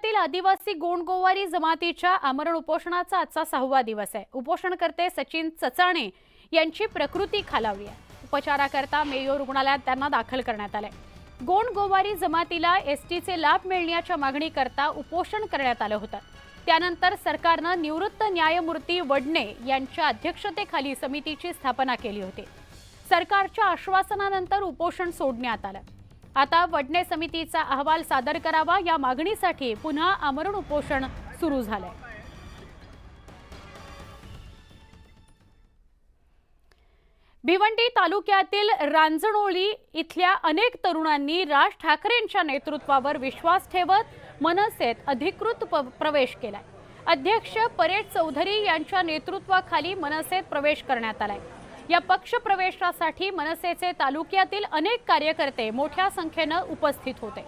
तालुक्यातील आदिवासी गोंडगोवारी जमातीच्या आमरण उपोषणाचा आजचा 6वा दिवस आहे। उपोषणकर्ते सचिन चचाणे यांची प्रकृती खालावली आहे। उपचाराकरता मेयो रुग्णालयात त्यांना दाखल करण्यात आले। गोंडगोवारी जमातीला एसटीचे लाभ मिळण्याच्या मागणीकरता उपोषण करण्यात आलं होतं। त्यानंतर सरकारनं निवृत्त न्यायमूर्ती वडणे यांच्या अध्यक्षतेखाली समितीची स्थापना केली होती। सरकारच्या आश्वासनानंतर उपोषण सोडण्यात आलं। आता वडणे समितीचा अहवाल सादर करावा या मागणीसाठी पुन्हा आमरण उपोषण सुरू झालंय। भिवंडी तालुक्यातील रांजणोळी इथल्या अनेक तरुणांनी राज ठाकरेंच्या नेतृत्वावर विश्वास ठेवत मनसेत अधिकृत प्रवेश केलाय। अध्यक्ष परेड चौधरी यांच्या नेतृत्वाखाली मनसेत प्रवेश करण्यात आलाय। या पक्ष प्रवेशासाठी मनसेचे तालुक्यातील अनेक कार्यकर्ते मोठ्या संख्येने उपस्थित होते।